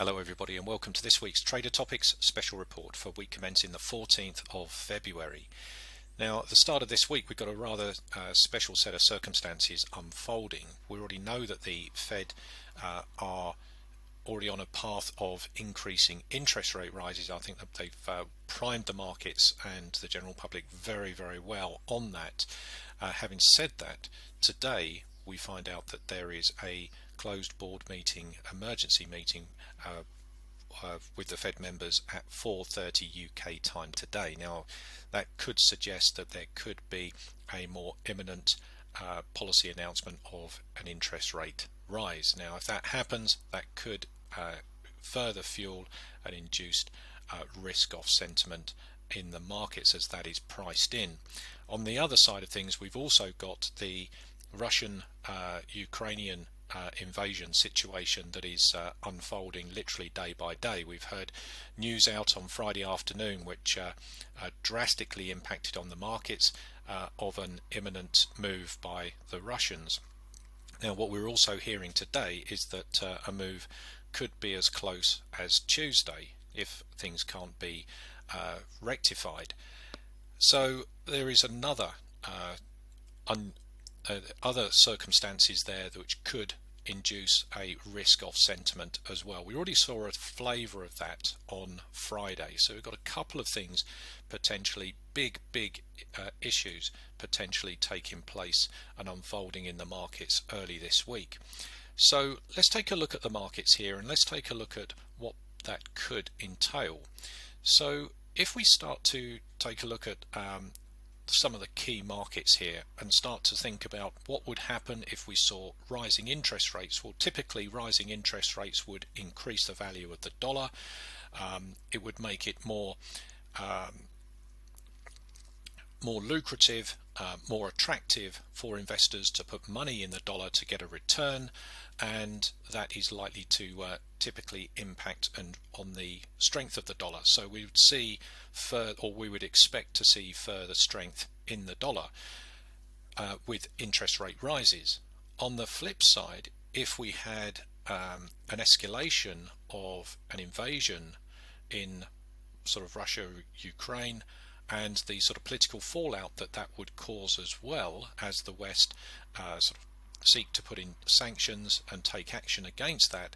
Hello everybody and welcome to this week's Trader Topics special report for week commencing the 14th of February. Now at the start of this week we've got a rather special set of circumstances unfolding. We already know that the Fed are already on a path of increasing interest rate rises. I think that they've primed the markets and the general public very well on that. Having said that, today we find out that there is a closed board meeting, emergency meeting with the Fed members at 4:30 UK time today. Now that could suggest that there could be a more imminent policy announcement of an interest rate rise. Now if that happens, that could further fuel an induced risk off sentiment in the markets as that is priced in. On the other side of things, we've also got the Russian Ukrainian invasion situation that is unfolding literally day by day. We've heard news out on Friday afternoon which drastically impacted on the markets of an imminent move by the Russians. Now what we're also hearing today is that a move could be as close as Tuesday if things can't be rectified. So there is another other circumstances there which could induce a risk off sentiment as well. We already saw a flavour of that on Friday, so we've got a couple of things potentially big issues potentially taking place and unfolding in the markets early this week. So let's take a look at the markets here and let's take a look at what that could entail. So if we start to take a look at some of the key markets here and start to think about what would happen if we saw rising interest rates. Well, typically rising interest rates would increase the value of the dollar. It would make it more lucrative, more attractive for investors to put money in the dollar to get a return, and that is likely to typically impact on the strength of the dollar. So we would see we would expect to see further strength in the dollar with interest rate rises. On the flip side, if we had an escalation of an invasion in sort of Russia, Ukraine, and the sort of political fallout that would cause, as well as the West sort of seek to put in sanctions and take action against that,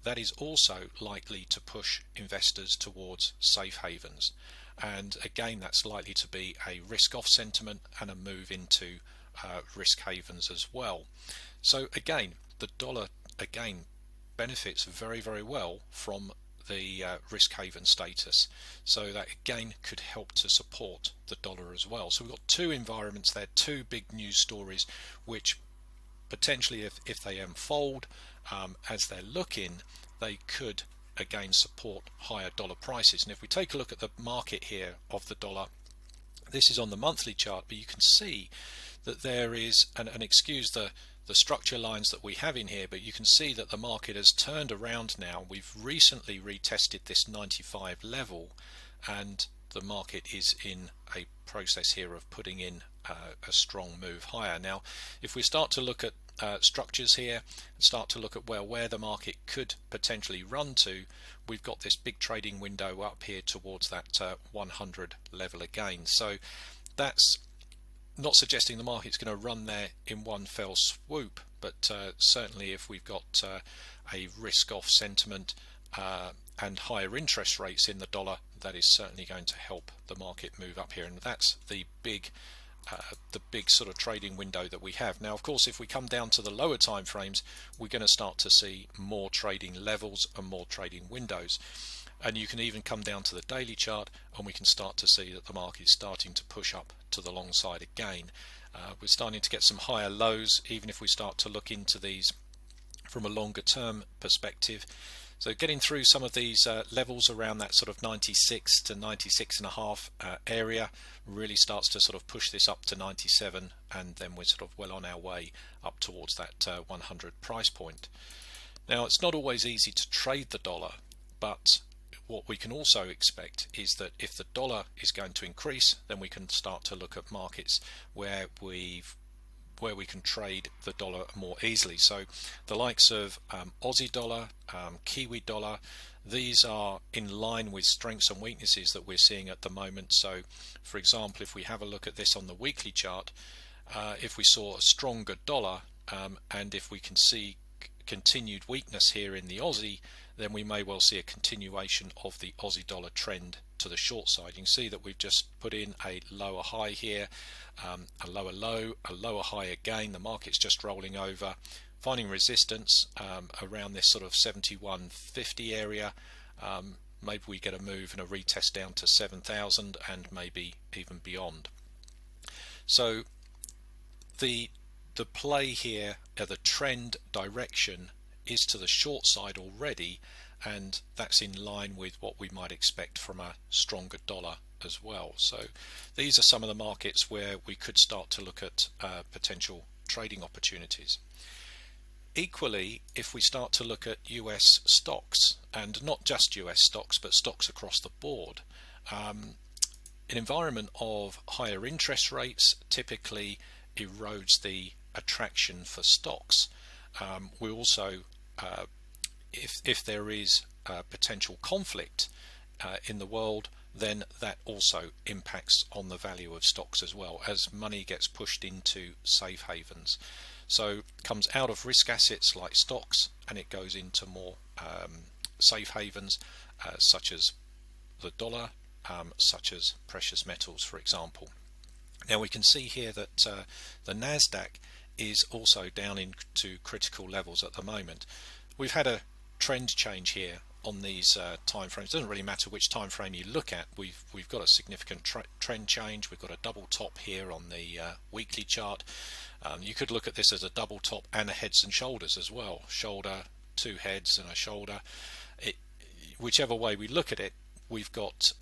that is also likely to push investors towards safe havens. And again, that's likely to be a risk off sentiment and a move into risk havens as well. So again, the dollar again benefits very well from the risk haven status, so that again could help to support the dollar as well. So we've got two environments there, two big news stories which potentially if they unfold as they're looking, they could again support higher dollar prices. And if we take a look at the market here of the dollar, this is on the monthly chart, but you can see that there is and excuse the structure lines that we have in here, but you can see that the market has turned around now. We've recently retested this 95 level and the market is in a process here of putting in a strong move higher. Now if we start to look at structures here and start to look at where the market could potentially run to, we've got this big trading window up here towards that 100 level again. So that's not suggesting the market's going to run there in one fell swoop, but certainly if we've got a risk off sentiment and higher interest rates in the dollar, that is certainly going to help the market move up here, and that's the big sort of trading window that we have. Now of course if we come down to the lower time frames, we're going to start to see more trading levels and more trading windows, and you can even come down to the daily chart and we can start to see that the market is starting to push up to the long side again. We're starting to get some higher lows even if we start to look into these from a longer term perspective. So getting through some of these levels around that sort of 96 to 96.5 area really starts to sort of push this up to 97, and then we're sort of well on our way up towards that 100 price point. Now it's not always easy to trade the dollar, but what we can also expect is that if the dollar is going to increase, then we can start to look at markets where we can trade the dollar more easily. So the likes of Aussie dollar, Kiwi dollar, these are in line with strengths and weaknesses that we're seeing at the moment. So for example, if we have a look at this on the weekly chart, if we saw a stronger dollar, and if we can see continued weakness here in the Aussie, then we may well see a continuation of the Aussie dollar trend to the short side. You can see that we've just put in a lower high here, a lower low, a lower high again. The market's just rolling over, finding resistance around this sort of 71.50 area. Maybe we get a move and a retest down to 7,000 and maybe even beyond. So the play here, the trend direction is to the short side already, and that's in line with what we might expect from a stronger dollar as well. So these are some of the markets where we could start to look at potential trading opportunities. Equally, if we start to look at US stocks, and not just US stocks but stocks across the board, an environment of higher interest rates typically erodes the attraction for stocks. We also, if there is potential conflict in the world, then that also impacts on the value of stocks as well, as money gets pushed into safe havens. So it comes out of risk assets like stocks and it goes into more safe havens such as the dollar, such as precious metals, for example. Now we can see here that the Nasdaq is also down into critical levels at the moment. We've had a trend change here on these time frames. It doesn't really matter which time frame you look at. We've got a significant trend change. We've got a double top here on the weekly chart. You could look at this as a double top and a heads and shoulders as well. Shoulder, two heads and a shoulder. Whichever way we look at it, we've got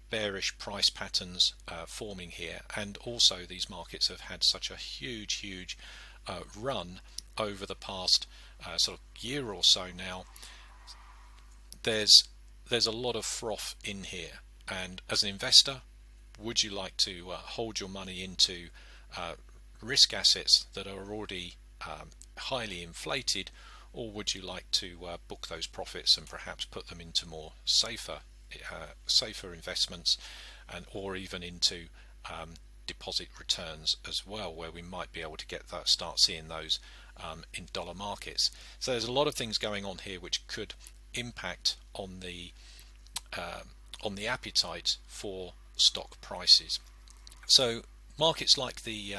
bearish price patterns forming here, and also these markets have had such a huge run over the past sort of year or so now. There's a lot of froth in here, and as an investor, would you like to hold your money into risk assets that are already highly inflated, or would you like to book those profits and perhaps put them into more safer investments, and or even into deposit returns as well, where we might be able to start seeing those in dollar markets? So there's a lot of things going on here which could impact on the appetite for stock prices. So markets like the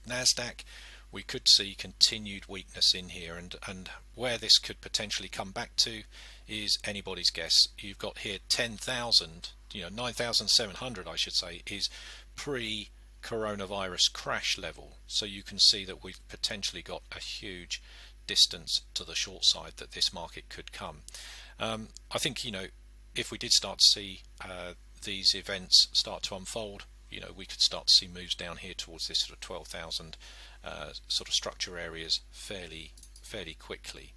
Nasdaq, we could see continued weakness in here, and where this could potentially come back to is anybody's guess. You've got here 10,000, 9,700 I should say, is pre-coronavirus crash level. So you can see that we've potentially got a huge distance to the short side that this market could come. I think if we did start to see these events start to unfold, we could start to see moves down here towards this sort of 12,000 sort of structure areas fairly quickly.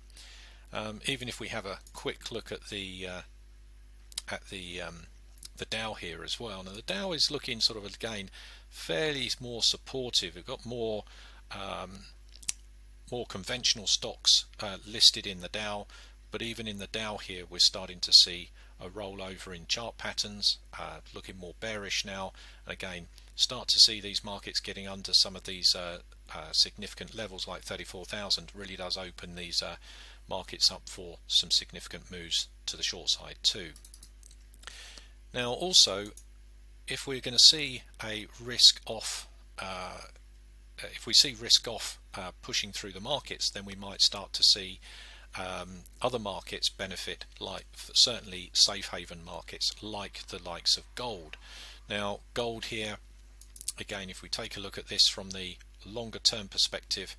Even if we have a quick look at the Dow here as well. Now the Dow is looking sort of again fairly more supportive. We've got more conventional stocks listed in the Dow, but even in the Dow here we're starting to see a rollover in chart patterns, looking more bearish now, and again start to see these markets getting under some of these significant levels like 34,000 really does open these markets up for some significant moves to the short side too. Now also, if we're going to see a risk off, if we see risk off pushing through the markets, then we might start to see other markets benefit, like certainly safe haven markets like the likes of gold. Now gold here, again, if we take a look at this from the longer term perspective,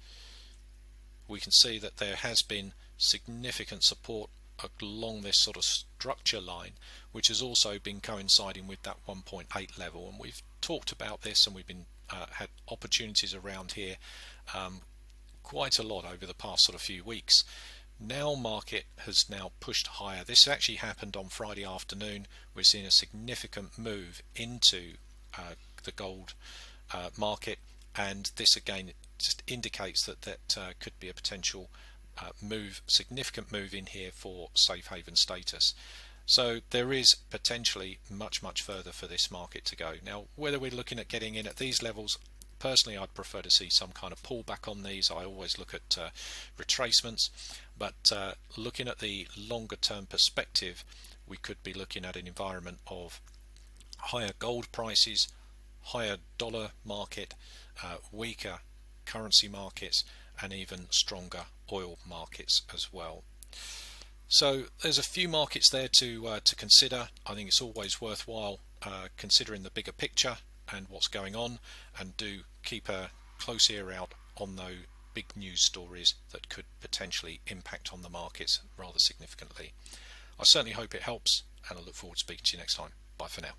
we can see that there has been significant support along this sort of structure line, which has also been coinciding with that 1.8 level, and we've talked about this, and we've been had opportunities around here quite a lot over the past sort of few weeks. Now market has now pushed higher. This actually happened on Friday afternoon. We're seeing a significant move into the gold market, and this again just indicates that could be a potential significant move in here for safe haven status. So there is potentially much further for this market to go. Now, whether we're looking at getting in at these levels, personally I'd prefer to see some kind of pullback on these. I always look at retracements, but looking at the longer term perspective, we could be looking at an environment of higher gold prices, higher dollar market, weaker currency markets, and even stronger oil markets as well. So there's a few markets there to consider. I think it's always worthwhile considering the bigger picture and what's going on, and do keep a close ear out on those big news stories that could potentially impact on the markets rather significantly. I certainly hope it helps, and I look forward to speaking to you next time. Bye for now.